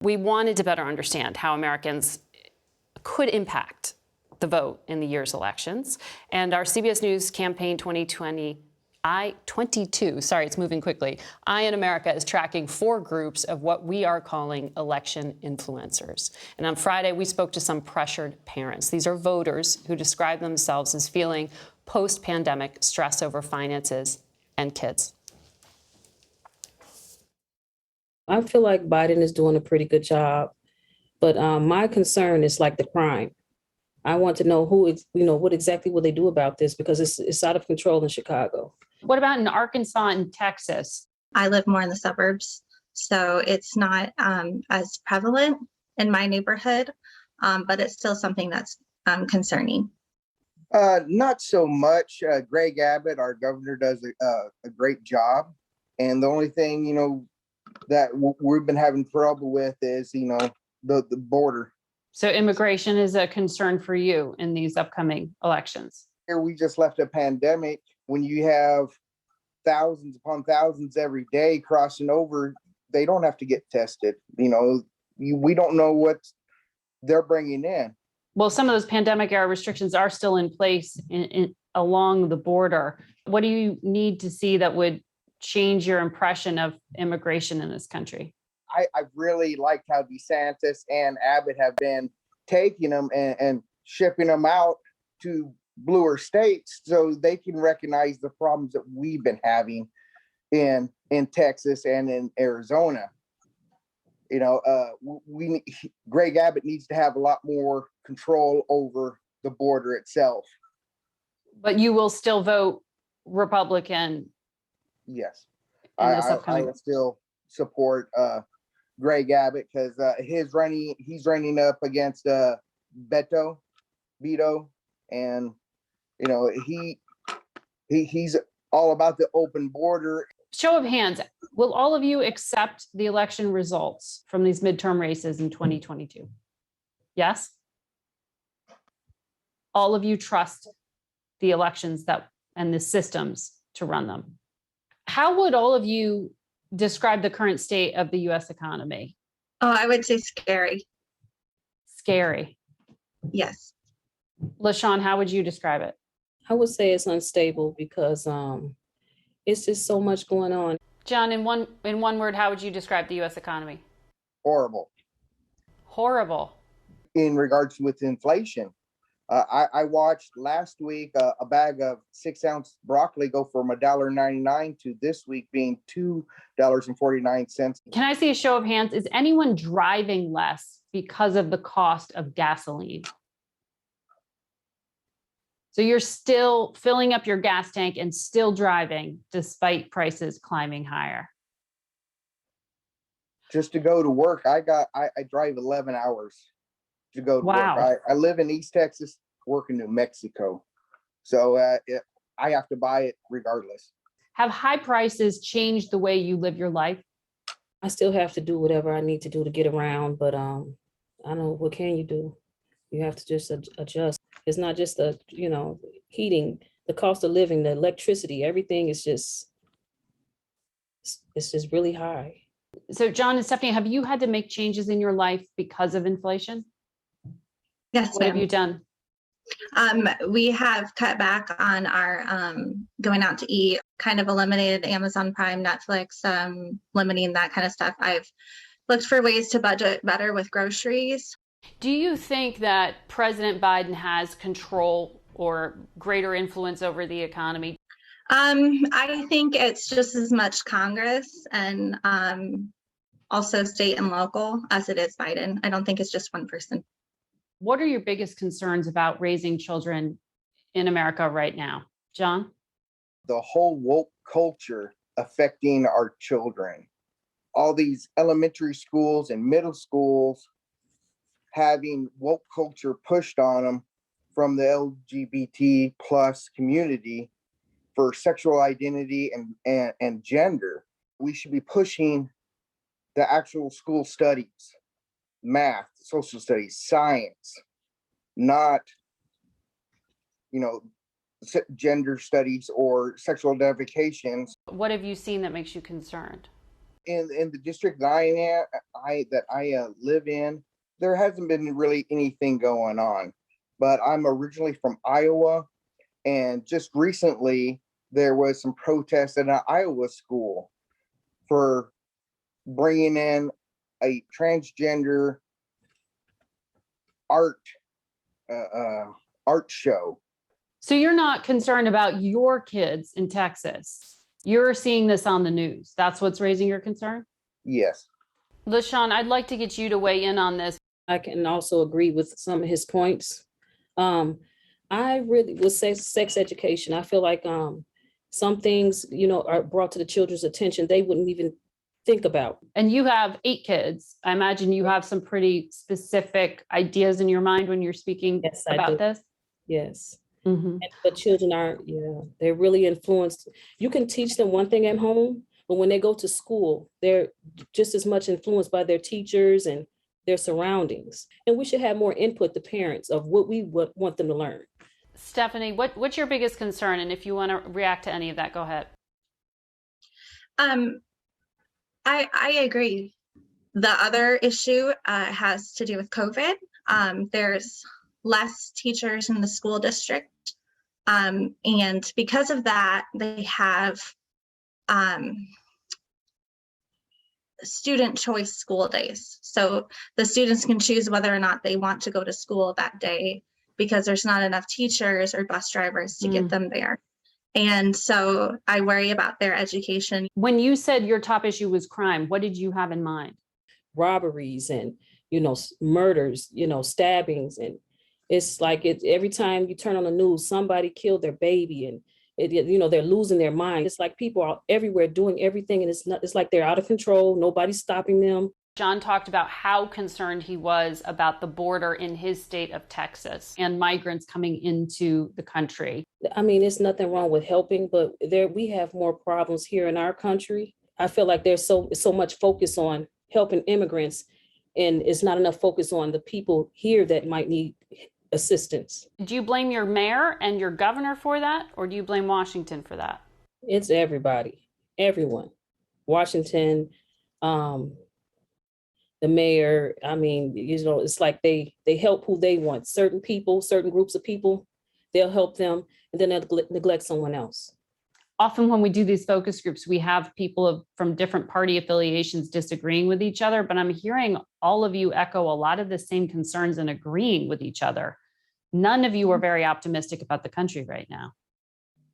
We wanted to better understand how Americans could impact the vote in the year's elections. And our CBS News Campaign 2020 I-22, sorry, it's moving quickly. I in America is tracking 4 groups of what we are calling election influencers. And on Friday, we spoke to some pressured parents. These are voters who describe themselves as feeling post-pandemic stress over finances and kids. I feel like Biden is doing a pretty good job, but my concern is like the crime. I want to know what exactly will they do about this, because it's out of control in Chicago. What about in Arkansas and Texas? I live more in the suburbs, so it's not as prevalent in my neighborhood, but it's still something that's concerning. Not so much. Greg Abbott, our governor, does a great job. And the only thing, that we've been having trouble with is, the border. So immigration is a concern for you in these upcoming elections. Here we just left a pandemic. When you have thousands upon thousands every day crossing over, they don't have to get tested. We don't know what they're bringing in. Well, some of those pandemic era restrictions are still in place along the border. What do you need to see that would change your impression of immigration in this country? I really liked how DeSantis and Abbott have been taking them and shipping them out to bluer states so they can recognize the problems that we've been having in Texas and in Arizona. Greg Abbott needs to have a lot more control over the border itself. But you will still vote Republican? Yes, I will still support Greg Abbott because he's running up against Beto, and he's all about the open border. Show of hands, will all of you accept the election results from these midterm races in 2022? Yes? All of you trust the elections and the systems to run them. How would all of you describe the current state of the U.S. economy? Oh, I would say scary. Scary. Yes. LaShawn, how would you describe it? I would say it's unstable because it's just so much going on. John, in one word, how would you describe the U.S. economy? Horrible. Horrible. In regards with inflation, I watched last week a bag of 6-ounce broccoli go from $1.99 to this week being $2.49. Can I see a show of hands? Is anyone driving less because of the cost of gasoline? So you're still filling up your gas tank and still driving despite prices climbing higher. Just to go to work, I drive 11 hours to go to Wow. work. I live in East Texas, work in New Mexico. So I have to buy it regardless. Have high prices changed the way you live your life? I still have to do whatever I need to do to get around, but I don't know, what can you do? You have to just adjust. It's not just the, heating, the cost of living, the electricity, everything is just really high. So John and Stephanie, have you had to make changes in your life because of inflation? Yes. What have you done? We have cut back on our going out to eat, kind of eliminated Amazon Prime, Netflix, limiting that kind of stuff. I've looked for ways to budget better with groceries. Do you think that President Biden has control or greater influence over the economy? I think it's just as much Congress and also state and local as it is Biden. I don't think it's just one person. What are your biggest concerns about raising children in America right now? John? The whole woke culture affecting our children. All these elementary schools and middle schools having woke culture pushed on them from the LGBT plus community for sexual identity and gender. We should be pushing the actual school studies, math, social studies, science, not, gender studies or sexual identifications. What have you seen that makes you concerned? in the district that I live in, there hasn't been really anything going on. But I'm originally from Iowa, and just recently there was some protests at an Iowa school for bringing in a transgender art show. So you're not concerned about your kids in Texas. You're seeing this on the news. That's what's raising your concern? Yes. LaShawn, I'd like to get you to weigh in on this. I can also agree with some of his points. I really would say sex education. I feel like some things, are brought to the children's attention they wouldn't even think about. And you have 8 kids. I imagine you have some pretty specific ideas in your mind when you're speaking Yes, I about do. this. Yes. Mhm. But children they're really influenced. You can teach them one thing at home, but when they go to school, they're just as much influenced by their teachers and their surroundings. And we should have more input, the parents, of what we would want them to learn. Stephanie, what's your biggest concern? And if you want to react to any of that, go ahead. I agree. The other issue has to do with COVID. There's less teachers in the school district. And because of that, they have student choice school days. So the students can choose whether or not they want to go to school that day because there's not enough teachers or bus drivers to get them there. And so I worry about their education. When you said your top issue was crime, what did you have in mind? Robberies and, murders, stabbings. And it's like every time you turn on the news, somebody killed their baby and they're losing their mind. It's like people are everywhere doing everything, and it's like they're out of control. Nobody's stopping them. John talked about how concerned he was about the border in his state of Texas And migrants coming into the country. I mean, it's nothing wrong with helping, but we have more problems here in our country. I feel like there's so much focus on helping immigrants, and it's not enough focus on the people here that might need assistance. Do you blame your mayor and your governor for that, or do you blame Washington for that? It's everybody, everyone. Washington, the mayor. I mean, it's like they help who they want. Certain people, certain groups of people, they'll help them, and then they'll neglect someone else. Often when we do these focus groups, we have people from different party affiliations disagreeing with each other, but I'm hearing all of you echo a lot of the same concerns and agreeing with each other. None of you are very optimistic about the country right now.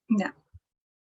No.